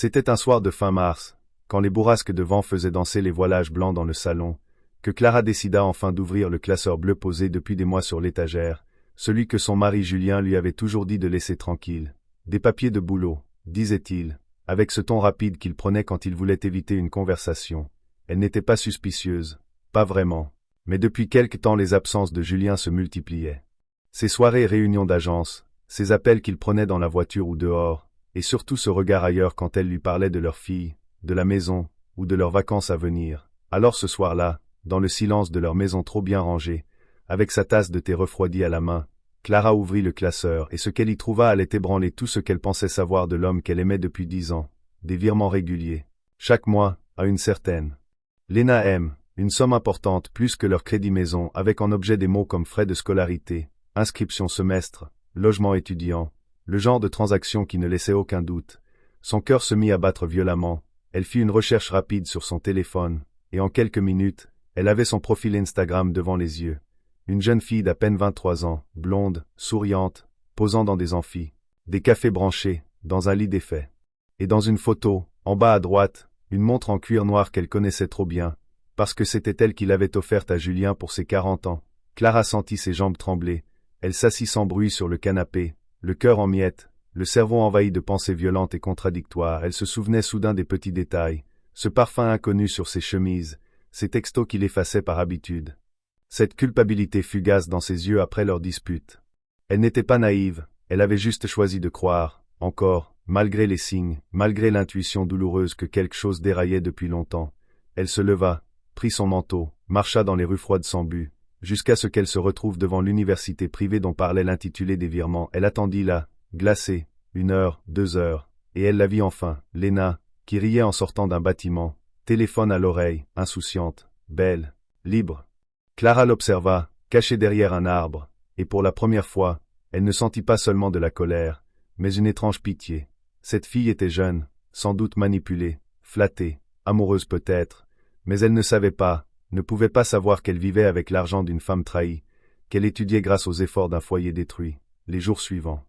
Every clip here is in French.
C'était un soir de fin mars, quand les bourrasques de vent faisaient danser les voilages blancs dans le salon, que Clara décida enfin d'ouvrir le classeur bleu posé depuis des mois sur l'étagère, celui que son mari Julien lui avait toujours dit de laisser tranquille. Des papiers de boulot, disait-il, avec ce ton rapide qu'il prenait quand il voulait éviter une conversation. Elle n'était pas suspicieuse, pas vraiment, mais depuis quelque temps les absences de Julien se multipliaient. Ces soirées et réunions d'agence, ces appels qu'il prenait dans la voiture ou dehors, et surtout ce regard ailleurs quand elle lui parlait de leur fille, de la maison, ou de leurs vacances à venir. Alors ce soir-là, dans le silence de leur maison trop bien rangée, avec sa tasse de thé refroidie à la main, Clara ouvrit le classeur et ce qu'elle y trouva allait ébranler tout ce qu'elle pensait savoir de l'homme qu'elle aimait depuis 10 ans. Des virements réguliers. Chaque mois, à une certaine. Léna M, une somme importante plus que leur crédit maison avec en objet des mots comme frais de scolarité, inscription semestre, logement étudiant, le genre de transaction qui ne laissait aucun doute. Son cœur se mit à battre violemment, elle fit une recherche rapide sur son téléphone, et en quelques minutes, elle avait son profil Instagram devant les yeux. Une jeune fille d'à peine 23 ans, blonde, souriante, posant dans des amphis, des cafés branchés, dans un lit défait. Et dans une photo, en bas à droite, une montre en cuir noir qu'elle connaissait trop bien, parce que c'était elle qui l'avait offerte à Julien pour ses 40 ans. Clara sentit ses jambes trembler, elle s'assit sans bruit sur le canapé, le cœur en miettes, le cerveau envahi de pensées violentes et contradictoires. Elle se souvenait soudain des petits détails, ce parfum inconnu sur ses chemises, ces textos qu'il effaçait par habitude. Cette culpabilité fugace dans ses yeux après leur dispute. Elle n'était pas naïve, elle avait juste choisi de croire, encore, malgré les signes, malgré l'intuition douloureuse que quelque chose déraillait depuis longtemps. Elle se leva, prit son manteau, marcha dans les rues froides sans but, jusqu'à ce qu'elle se retrouve devant l'université privée dont parlait l'intitulé des virements. Elle attendit là, glacée, 1 heure, 2 heures, et elle la vit enfin, Léna, qui riait en sortant d'un bâtiment, téléphone à l'oreille, insouciante, belle, libre. Clara l'observa, cachée derrière un arbre, et pour la première fois, elle ne sentit pas seulement de la colère, mais une étrange pitié. Cette fille était jeune, sans doute manipulée, flattée, amoureuse peut-être, mais elle ne savait pas, ne pouvait pas savoir qu'elle vivait avec l'argent d'une femme trahie, qu'elle étudiait grâce aux efforts d'un foyer détruit, les jours suivants.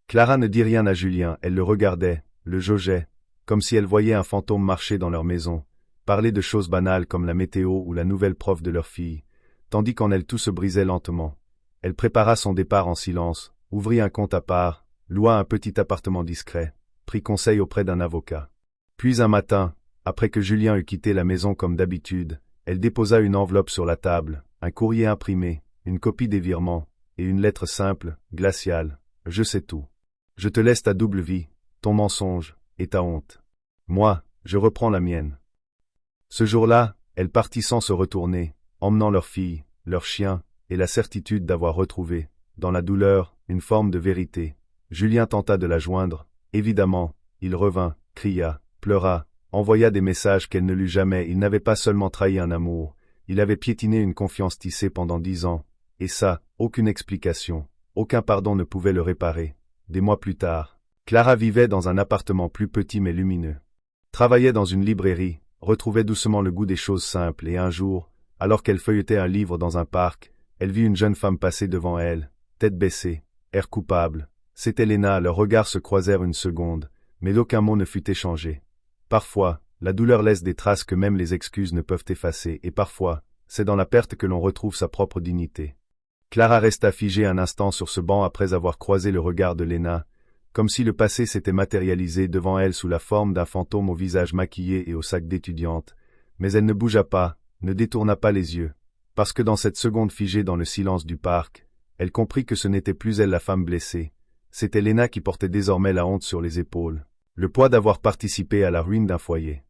Clara ne dit rien à Julien, elle le regardait, le jaugeait, comme si elle voyait un fantôme marcher dans leur maison, parler de choses banales comme la météo ou la nouvelle prof de leur fille, tandis qu'en elle tout se brisait lentement. Elle prépara son départ en silence, ouvrit un compte à part, loua un petit appartement discret, prit conseil auprès d'un avocat. Puis un matin, après que Julien eut quitté la maison comme d'habitude, elle déposa une enveloppe sur la table, un courrier imprimé, une copie des virements, et une lettre simple, glaciale. « Je sais tout. Je te laisse ta double vie, ton mensonge, et ta honte. Moi, je reprends la mienne. » Ce jour-là, elle partit sans se retourner, emmenant leur fille, leur chien, et la certitude d'avoir retrouvé, dans la douleur, une forme de vérité. Julien tenta de la joindre, évidemment, il revint, cria, pleura, envoya des messages qu'elle ne lut jamais. Il n'avait pas seulement trahi un amour, il avait piétiné une confiance tissée pendant 10 ans, et ça, aucune explication, aucun pardon ne pouvait le réparer. Des mois plus tard, Clara vivait dans un appartement plus petit mais lumineux. Travaillait dans une librairie, retrouvait doucement le goût des choses simples et un jour, alors qu'elle feuilletait un livre dans un parc, elle vit une jeune femme passer devant elle, tête baissée, air coupable. C'était Léna, leurs regards se croisèrent une seconde, mais aucun mot ne fut échangé. Parfois, la douleur laisse des traces que même les excuses ne peuvent effacer, et parfois, c'est dans la perte que l'on retrouve sa propre dignité. Clara resta figée un instant sur ce banc après avoir croisé le regard de Léna, comme si le passé s'était matérialisé devant elle sous la forme d'un fantôme au visage maquillé et au sac d'étudiante, mais elle ne bougea pas, ne détourna pas les yeux, parce que dans cette seconde figée dans le silence du parc, elle comprit que ce n'était plus elle la femme blessée, c'était Léna qui portait désormais la honte sur les épaules, le poids d'avoir participé à la ruine d'un foyer.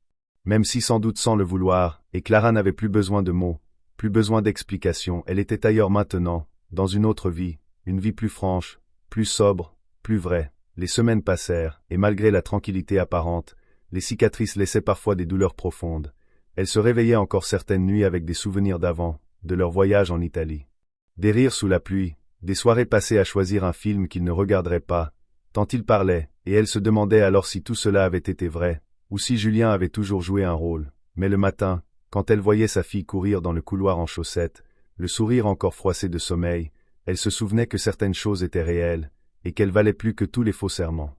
Même si sans doute sans le vouloir, et Clara n'avait plus besoin de mots, plus besoin d'explications, elle était ailleurs maintenant, dans une autre vie, une vie plus franche, plus sobre, plus vraie. Les semaines passèrent, et malgré la tranquillité apparente, les cicatrices laissaient parfois des douleurs profondes. Elle se réveillait encore certaines nuits avec des souvenirs d'avant, de leur voyage en Italie. Des rires sous la pluie, des soirées passées à choisir un film qu'ils ne regarderaient pas, tant ils parlaient, et elle se demandait alors si tout cela avait été vrai, ou si Julien avait toujours joué un rôle. Mais le matin, quand elle voyait sa fille courir dans le couloir en chaussettes, le sourire encore froissé de sommeil, elle se souvenait que certaines choses étaient réelles, et qu'elles valaient plus que tous les faux serments.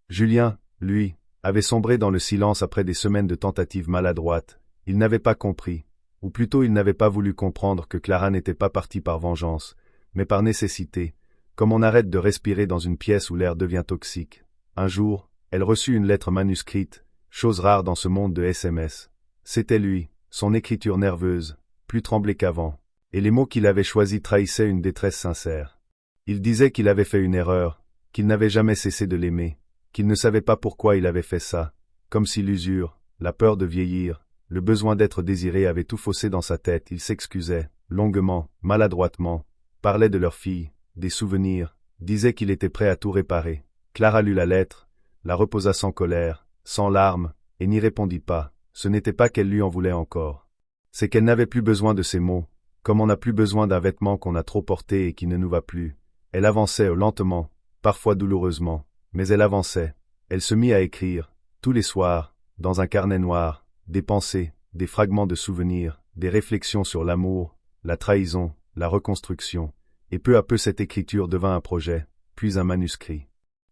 Julien, lui, avait sombré dans le silence après des semaines de tentatives maladroites. Il n'avait pas compris, ou plutôt il n'avait pas voulu comprendre que Clara n'était pas partie par vengeance, mais par nécessité, comme on arrête de respirer dans une pièce où l'air devient toxique. Un jour, elle reçut une lettre manuscrite, chose rare dans ce monde de SMS. C'était lui, son écriture nerveuse, plus tremblée qu'avant, et les mots qu'il avait choisis trahissaient une détresse sincère. Il disait qu'il avait fait une erreur, qu'il n'avait jamais cessé de l'aimer, qu'il ne savait pas pourquoi il avait fait ça, comme si l'usure, la peur de vieillir, le besoin d'être désiré avaient tout faussé dans sa tête. Il s'excusait, longuement, maladroitement, parlait de leur fille, des souvenirs, disait qu'il était prêt à tout réparer. Clara lut la lettre, la reposa sans colère, sans larmes, et n'y répondit pas. Ce n'était pas qu'elle lui en voulait encore. C'est qu'elle n'avait plus besoin de ces mots, comme on n'a plus besoin d'un vêtement qu'on a trop porté et qui ne nous va plus. Elle avançait lentement, parfois douloureusement, mais elle avançait. Elle se mit à écrire, tous les soirs, dans un carnet noir, des pensées, des fragments de souvenirs, des réflexions sur l'amour, la trahison, la reconstruction, et peu à peu cette écriture devint un projet, puis un manuscrit.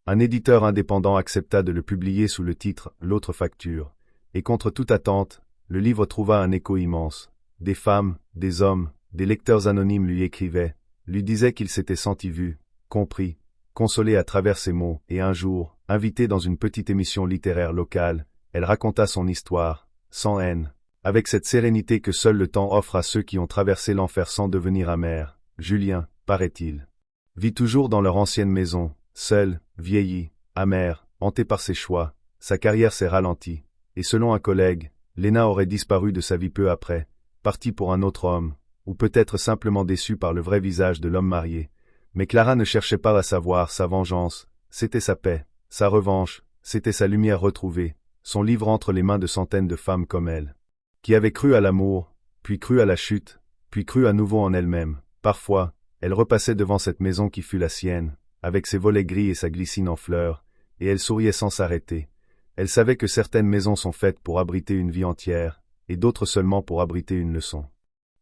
Un éditeur indépendant accepta de le publier sous le titre « L'autre facture », et contre toute attente, le livre trouva un écho immense. Des femmes, des hommes, des lecteurs anonymes lui écrivaient, lui disaient qu'ils s'étaient sentis vus, compris, consolés à travers ses mots, et un jour, invitée dans une petite émission littéraire locale, elle raconta son histoire, sans haine, avec cette sérénité que seul le temps offre à ceux qui ont traversé l'enfer sans devenir amers. Julien, paraît-il, vit toujours dans leur ancienne maison, seul, vieilli, amer, hanté par ses choix. Sa carrière s'est ralentie, et selon un collègue, Léna aurait disparu de sa vie peu après, partie pour un autre homme, ou peut-être simplement déçue par le vrai visage de l'homme marié. Mais Clara ne cherchait pas à savoir. Sa vengeance, c'était sa paix, sa revanche, c'était sa lumière retrouvée, son livre entre les mains de centaines de femmes comme elle, qui avaient cru à l'amour, puis cru à la chute, puis cru à nouveau en elle-même. Parfois, elle repassait devant cette maison qui fut la sienne, avec ses volets gris et sa glycine en fleurs, et elle souriait sans s'arrêter. Elle savait que certaines maisons sont faites pour abriter une vie entière, et d'autres seulement pour abriter une leçon.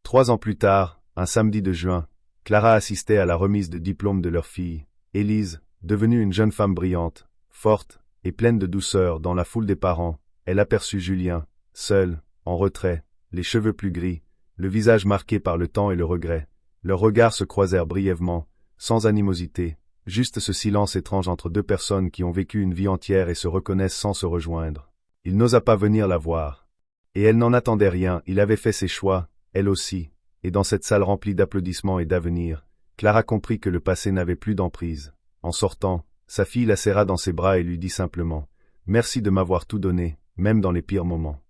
3 ans plus tard, un samedi de juin, Clara assistait à la remise de diplôme de leur fille, Élise, devenue une jeune femme brillante, forte et pleine de douceur. Dans la foule des parents, elle aperçut Julien, seul, en retrait, les cheveux plus gris, le visage marqué par le temps et le regret. Leurs regards se croisèrent brièvement, sans animosité, juste ce silence étrange entre deux personnes qui ont vécu une vie entière et se reconnaissent sans se rejoindre. Il n'osa pas venir la voir. Et elle n'en attendait rien. Il avait fait ses choix, elle aussi, et dans cette salle remplie d'applaudissements et d'avenir, Clara comprit que le passé n'avait plus d'emprise. En sortant, sa fille la serra dans ses bras et lui dit simplement « Merci de m'avoir tout donné, même dans les pires moments. »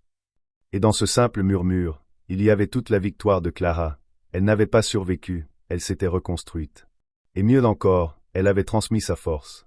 Et dans ce simple murmure, il y avait toute la victoire de Clara. Elle n'avait pas survécu, elle s'était reconstruite. Et mieux encore, elle avait transmis sa force.